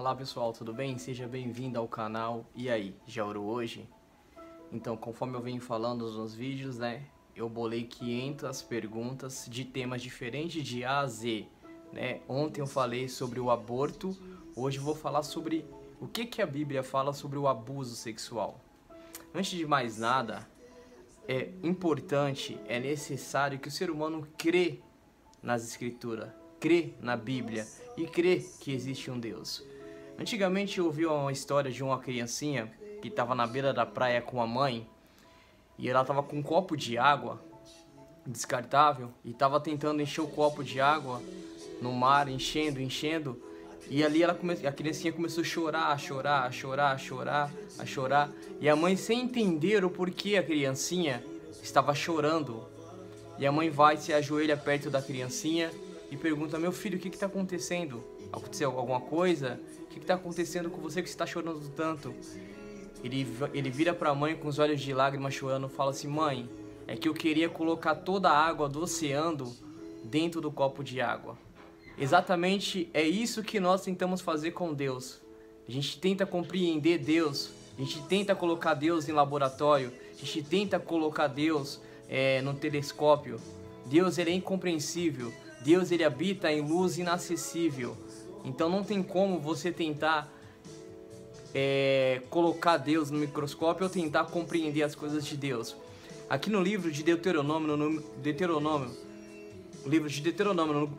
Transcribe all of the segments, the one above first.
Olá pessoal, tudo bem? Seja bem-vindo ao canal. E aí, já orou hoje? Então, conforme eu venho falando nos vídeos, né? Eu bolei 500 perguntas de temas diferentes de A a Z, né? Ontem eu falei sobre o aborto, hoje eu vou falar sobre o que a Bíblia fala sobre o abuso sexual. Antes de mais nada, é importante, é necessário que o ser humano crê nas Escrituras, crê na Bíblia e crê que existe um Deus. Antigamente eu ouvi uma história de uma criancinha que estava na beira da praia com a mãe e ela estava com um copo de água descartável e estava tentando encher o copo de água no mar, enchendo, e ali a criancinha começou a chorar e a mãe, sem entender o porquê a criancinha estava chorando, e a mãe vai, se ajoelha perto da criancinha e pergunta: meu filho, o que está acontecendo? Aconteceu alguma coisa? O que está acontecendo com você que você está chorando tanto? Ele vira para a mãe com os olhos de lágrimas chorando e fala assim: mãe, é que eu queria colocar toda a água do oceano dentro do copo de água. Exatamente é isso que nós tentamos fazer com Deus. A gente tenta compreender Deus, a gente tenta colocar Deus em laboratório, a gente tenta colocar Deus no telescópio. Deus, ele é incompreensível. Deus, ele habita em luz inacessível. Então não tem como você tentar colocar Deus no microscópio ou tentar compreender as coisas de Deus. Aqui no livro de Deuteronômio, no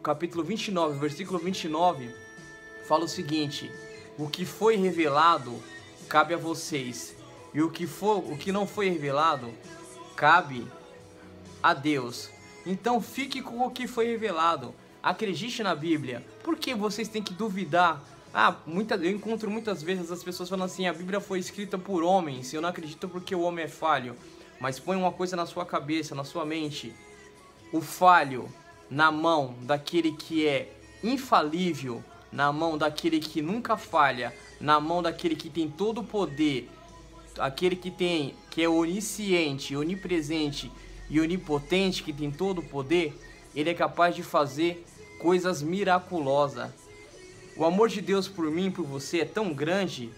capítulo 29, versículo 29, fala o seguinte: o que foi revelado cabe a vocês, e o que não foi revelado cabe a Deus. Então fique com o que foi revelado. Acredite na Bíblia. Por que vocês têm que duvidar? Eu encontro muitas vezes as pessoas falando assim: a Bíblia foi escrita por homens, eu não acredito porque o homem é falho. Mas põe uma coisa na sua cabeça, na sua mente: o falho na mão daquele que é infalível, na mão daquele que nunca falha, na mão daquele que tem todo o poder, aquele que é onisciente, onipresente e onipotente, que tem todo o poder, ele é capaz de fazer coisas miraculosas. O amor de Deus por mim e por você é tão grande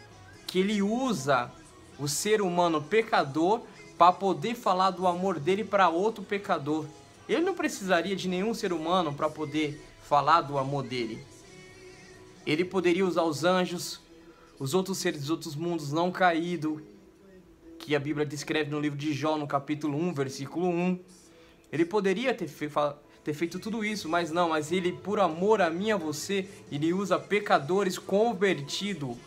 que ele usa o ser humano pecador para poder falar do amor dele para outro pecador. Ele não precisaria de nenhum ser humano para poder falar do amor dele. Ele poderia usar os anjos, os outros seres dos outros mundos não caídos, que a Bíblia descreve no livro de Jó, no capítulo 1, versículo 1. Ele poderia ter feito tudo isso, mas não, mas ele, por amor a mim e a você, ele usa pecadores convertidos,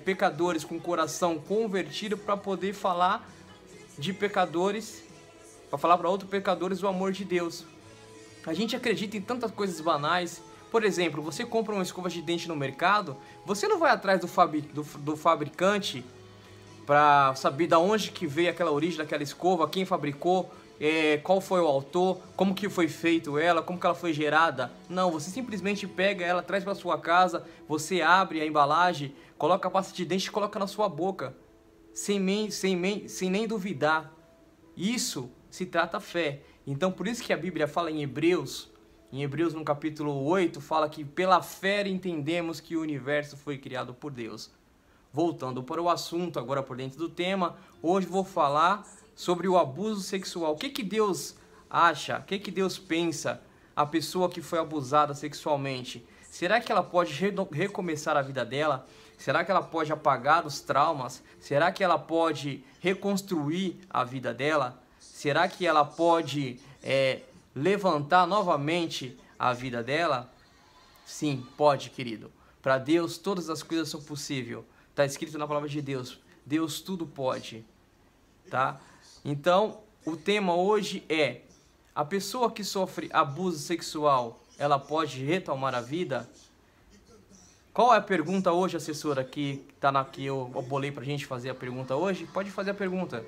pecadores com coração convertido, para poder falar de pecadores, para falar para outros pecadores o amor de Deus. A gente acredita em tantas coisas banais. Por exemplo, você compra uma escova de dente no mercado, você não vai atrás do fabricante para saber da onde que veio aquela origem daquela escova, quem fabricou, qual foi o autor, como que foi feito ela, como que ela foi gerada. Não, você simplesmente pega ela, traz para sua casa, você abre a embalagem, coloca a pasta de dente e coloca na sua boca, sem nem duvidar. Isso se trata fé. Então por isso que a Bíblia fala em Hebreus no capítulo 8, fala que pela fé entendemos que o universo foi criado por Deus. Voltando para o assunto, agora por dentro do tema, hoje vou falar sobre o abuso sexual. O que Deus acha? O que Deus pensa? A pessoa que foi abusada sexualmente, será que ela pode recomeçar a vida dela? Será que ela pode apagar os traumas? Será que ela pode reconstruir a vida dela? Será que ela pode levantar novamente a vida dela? Sim, pode, querido. Para Deus todas as coisas são possíveis. Está escrito na palavra de Deus. Deus tudo pode. Tá? Então, o tema hoje é: a pessoa que sofre abuso sexual, ela pode retomar a vida? Qual é a pergunta hoje, assessora, que eu bolei pra gente fazer a pergunta hoje? Pode fazer a pergunta.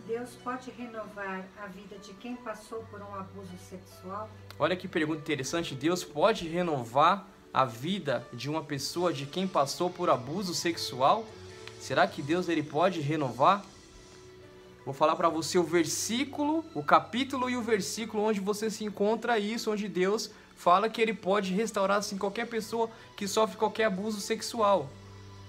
Deus pode renovar a vida de quem passou por um abuso sexual? Olha que pergunta interessante. Deus pode renovar a vida de uma pessoa, de quem passou por abuso sexual? Será que Deus ele pode renovar? Vou falar para você o versículo, o capítulo e o versículo onde você se encontra isso, onde Deus fala que ele pode restaurar assim, qualquer pessoa que sofre qualquer abuso sexual.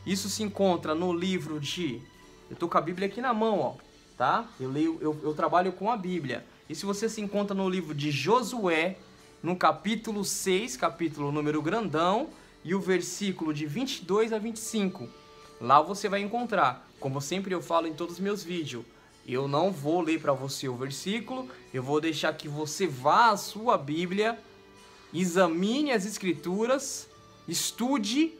Isso se encontra no livro de... Eu tô com a Bíblia aqui na mão, ó, tá? Eu trabalho com a Bíblia. E se você se encontra no livro de Josué, no capítulo 6, capítulo número grandão, e o versículo de 22 a 25. Lá você vai encontrar, como sempre eu falo em todos os meus vídeos, eu não vou ler para você o versículo, eu vou deixar que você vá à sua Bíblia, examine as escrituras, estude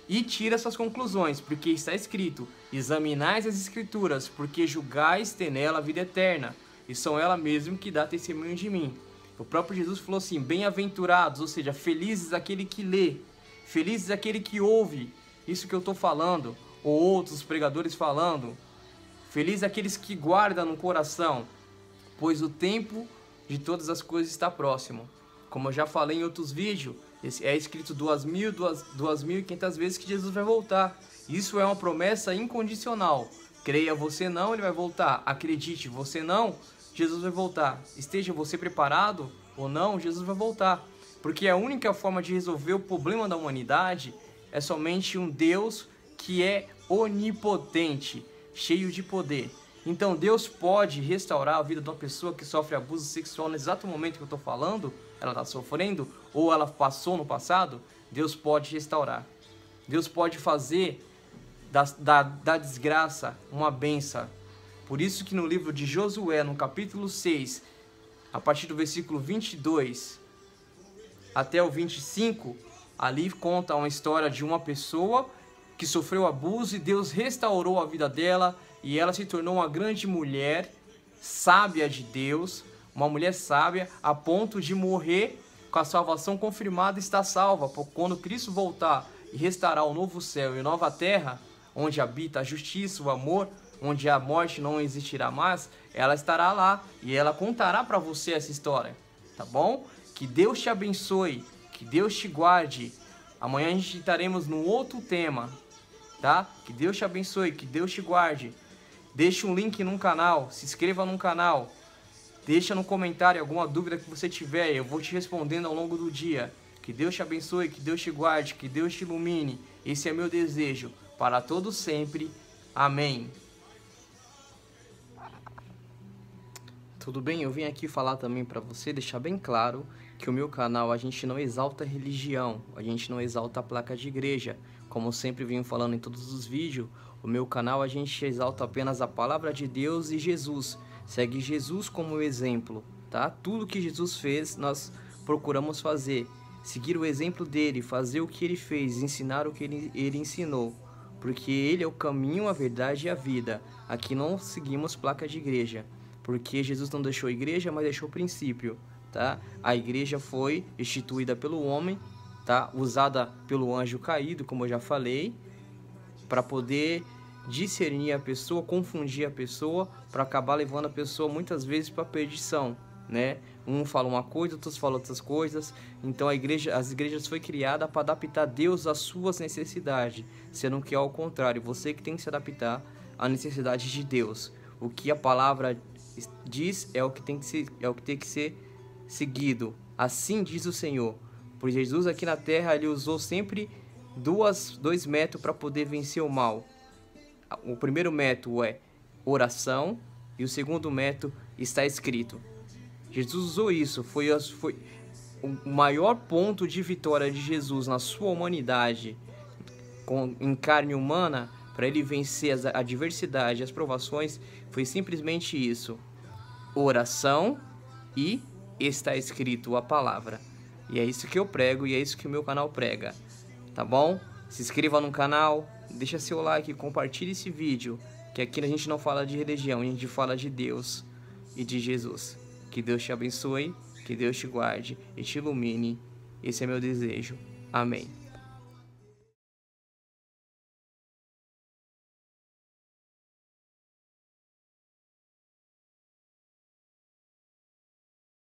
e tire suas conclusões, porque está escrito: examinais as escrituras, porque julgais ter nela a vida eterna, e são ela mesmo que dá testemunho de mim. O próprio Jesus falou assim: bem-aventurados, ou seja, felizes aquele que lê, felizes aquele que ouve isso que eu estou falando, ou outros pregadores falando, felizes aqueles que guardam no coração, pois o tempo de todas as coisas está próximo. Como eu já falei em outros vídeos, é escrito 2.500 vezes que Jesus vai voltar. Isso é uma promessa incondicional. Creia você não, ele vai voltar. Acredite você não, Jesus vai voltar. Esteja você preparado ou não, Jesus vai voltar. Porque a única forma de resolver o problema da humanidade é somente um Deus que é onipotente, cheio de poder. Então Deus pode restaurar a vida de uma pessoa que sofre abuso sexual no exato momento que eu estou falando, ela está sofrendo, ou ela passou no passado. Deus pode restaurar. Deus pode fazer da desgraça uma bênção. Por isso que no livro de Josué, no capítulo 6, a partir do versículo 22 até o 25, ali conta uma história de uma pessoa que sofreu abuso e Deus restaurou a vida dela e ela se tornou uma grande mulher, sábia de Deus, uma mulher sábia a ponto de morrer com a salvação confirmada, está salva. Quando Cristo voltar e restaurar o novo céu e a nova terra, onde habita a justiça, o amor, onde a morte não existirá mais, ela estará lá e ela contará para você essa história, tá bom? Que Deus te abençoe, que Deus te guarde. Amanhã a gente estaremos num outro tema, tá? Que Deus te abençoe, que Deus te guarde. Deixe um link no canal, se inscreva no canal. Deixa no comentário alguma dúvida que você tiver, eu vou te respondendo ao longo do dia. Que Deus te abençoe, que Deus te guarde, que Deus te ilumine. Esse é meu desejo para todos sempre. Amém. Tudo bem? Eu vim aqui falar também para você, deixar bem claro que o meu canal a gente não exalta religião, a gente não exalta a placa de igreja. Como eu sempre venho falando em todos os vídeos, o meu canal a gente exalta apenas a palavra de Deus e Jesus. Segue Jesus como exemplo, tá? Tudo que Jesus fez, nós procuramos fazer. Seguir o exemplo dele, fazer o que ele fez, ensinar o que ele ensinou. Porque ele é o caminho, a verdade e a vida. Aqui não seguimos placa de igreja. Porque Jesus não deixou a igreja, mas deixou o princípio, tá? A igreja foi instituída pelo homem, tá? Usada pelo anjo caído, como eu já falei, para poder discernir a pessoa, confundir a pessoa, para acabar levando a pessoa muitas vezes para a perdição, né? Um fala uma coisa, outros falam outras coisas. Então as igrejas foi criada para adaptar Deus às suas necessidades, sendo que ao contrário, você que tem que se adaptar à necessidade de Deus. O que a palavra diz é o que tem que ser seguido. Assim diz o Senhor. Por Jesus aqui na terra, ele usou sempre dois métodos para poder vencer o mal. O primeiro método é oração e o segundo método está escrito. Jesus usou isso, foi o maior ponto de vitória de Jesus na sua humanidade em carne humana. Para ele vencer as adversidades, as provações, foi simplesmente isso: oração e está escrito a palavra. E é isso que eu prego e é isso que o meu canal prega, tá bom? Se inscreva no canal, deixa seu like, compartilhe esse vídeo, que aqui a gente não fala de religião, a gente fala de Deus e de Jesus. Que Deus te abençoe, que Deus te guarde e te ilumine. Esse é meu desejo. Amém.